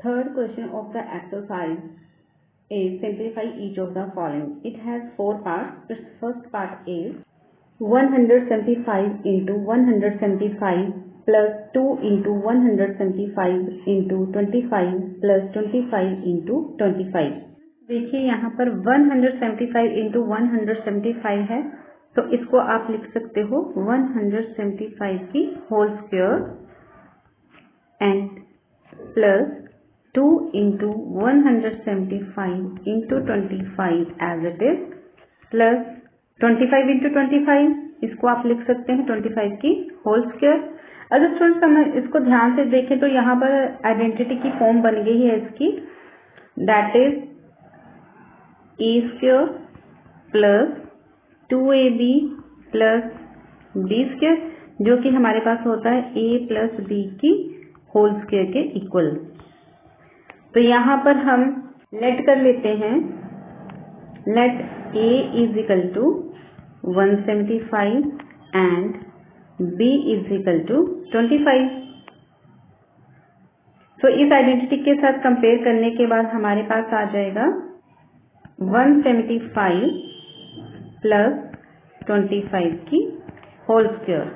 Third question of the exercise is simplify each of the following. It has 4 parts. The first part is 175 into 175 plus 2 into 175 into 25 plus 25 into 25. देखिए यहाँ पर 175 into 175 है, तो इसको आप लिख सकते हो 175 की whole square and plus 2 into 175 into 25 as it is plus 25 into 25 इसको आप लिख सकते हैं 25 की होल स्क्वायर। अगर स्टूडेंट्स हम इसको ध्यान से देखें तो यहाँ पर आइडेंटिटी की फॉर्म बन गई है इसकी, that is A square plus 2ab plus B square, जो कि हमारे पास होता है a प्लस बी की होल स्क्वायर के इक्वल। तो यहाँ पर हम लेट कर लेते हैं, let a is equal to 175 and b is equal to 25। तो इस आइडेंटिटी के साथ कंपेयर करने के बाद हमारे पास आ जाएगा 175 प्लस 25 की whole square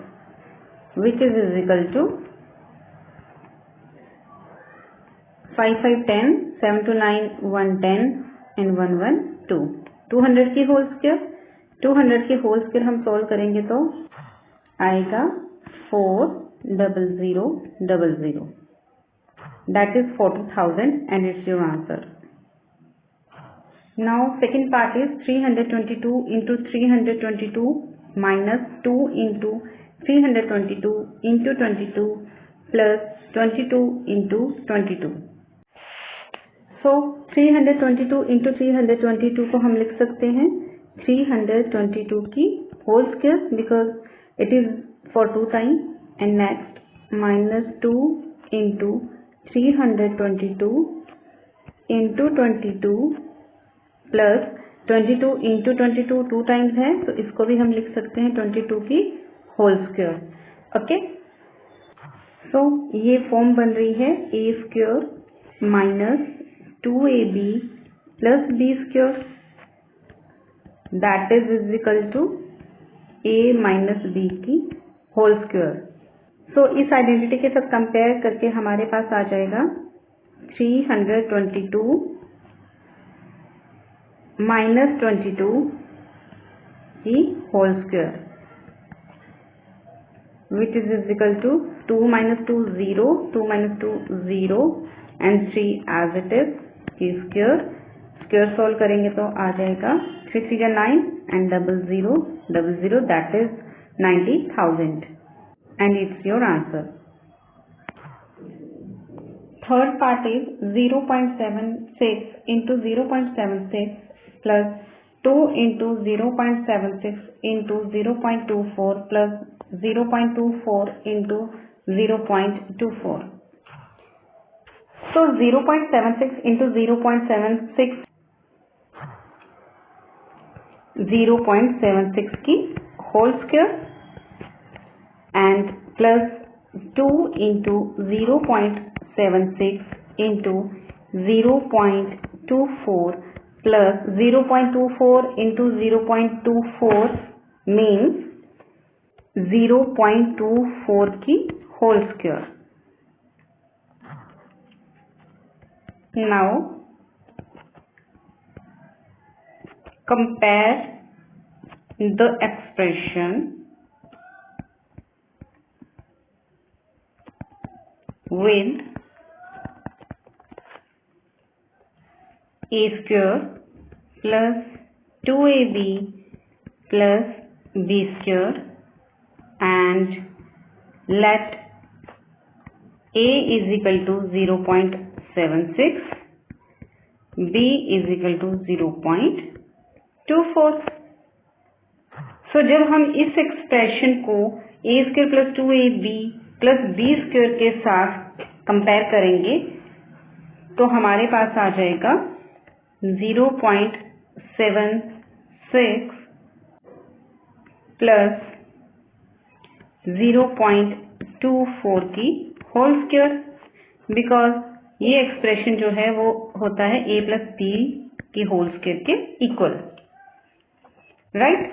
which is equal to 5 5 10 7 to 9 110 and 1 1 2 200 की होल स्क्वायर। 200 की होल स्क्वायर हम सॉल्व करेंगे तो आएगा 40000, that is 40,000 and it's your answer. Now second part is 322 into 322 minus 2 into 322 into 22 plus 22 into 22. So 322 into 322 को हम लिख सकते हैं 322 की whole square because it is for 2 times, and next minus 2 into 322 into 22 plus 22 into 22 2 times है, तो इसको भी हम लिख सकते हैं 22 की होल स्क्वायर। ओके, सो ये फॉर्म बन रही है a square minus 2ab plus b square, that is equal to a minus b की होल स्क्वायर। सो इस आइडेंटिटी के साथ कंपेयर करके हमारे पास आ जाएगा 322 माइनस 22 की whole square which is equal to 2 minus 2 0, 2 minus 2 0 and 3 as it is की square. Square solve करेंगे तो आ जाएगा 3 3 9 and 00 00, that is 90,000 and it's your answer. Third part is 0.76 into 0.76 plus 2 into 0.76 into 0.24 plus 0.24 into 0.24. So 0.76 into 0.76 0.76 की whole square and plus 2 into 0.76 into 0.24 plus 0.24 into 0.24 means 0.24 की whole square. Now compare the expression with a square plus 2ab plus b square and let a is equal to 0.76, b is equal to 0.24. So जब हम इस expression को a square plus 2ab plus B square के साथ compare करेंगे तो हमारे पास आ जाएगा 0.76 प्लस 0.24 की होल स्क्वायर, बिकॉज ये एक्सप्रेशन जो है वो होता है a प्लस बी की होल स्क्वायर के equal, right.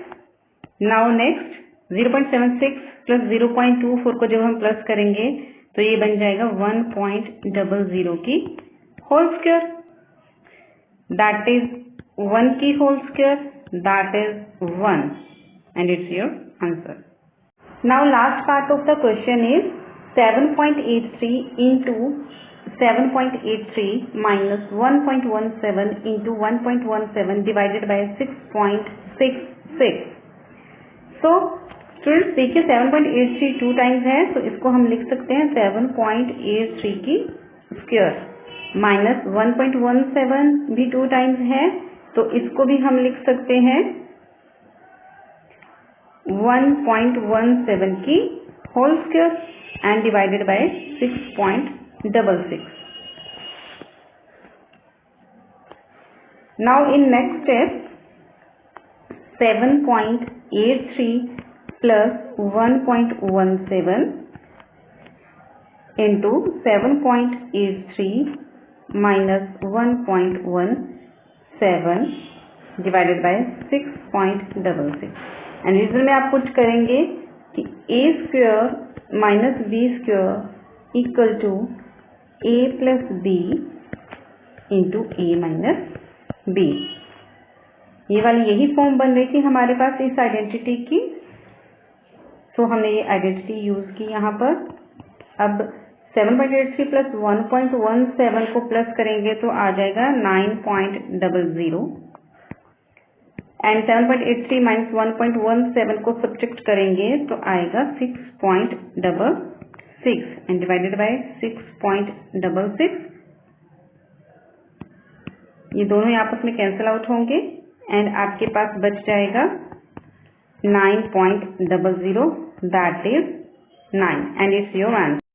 Now next 0.76 plus 0.24 को जब हम प्लस करेंगे तो ये बन जाएगा 1.00 की होल स्क्वायर, दैट इज 1 की whole square, that is 1 and it's your answer. Now last part of the question is 7.83 into 7.83 minus 1.17 into 1.17 divided by 6.66. So students देखिए 7.83 2 टाइम्स है, तो इसको हम लिख सकते हैं 7.83 की स्क्वायर, माइनस 1.17 भी 2 टाइम्स है, तो इसको भी हम लिख सकते हैं 1.17 की whole square and divided by 6.66. Now in next step 7.83 plus 1.17 into 7.83 minus 1.17 divided by 6.66. And reason में आप कुछ करेंगे कि a square minus B square equal to a plus B into a minus B. ये वाली यही फॉर्म बन रही थी हमारे पास इस आइडेंटिटी की, सो हमने ये आइडेंटिटी यूज की यहाँ पर। अब 7.83 प्लस 1.17 को प्लस करेंगे तो आ जाएगा 9.00 एंड 7.83 माइनस 1.17 को सब्ट्रैक्ट करेंगे तो आएगा 6.66 एंड डिवाइडेड बाय 6.66। ये दोनों आपस में कैंसिल आउट होंगे एंड आपके पास बच जाएगा 9.00, that is 9 and it's your answer.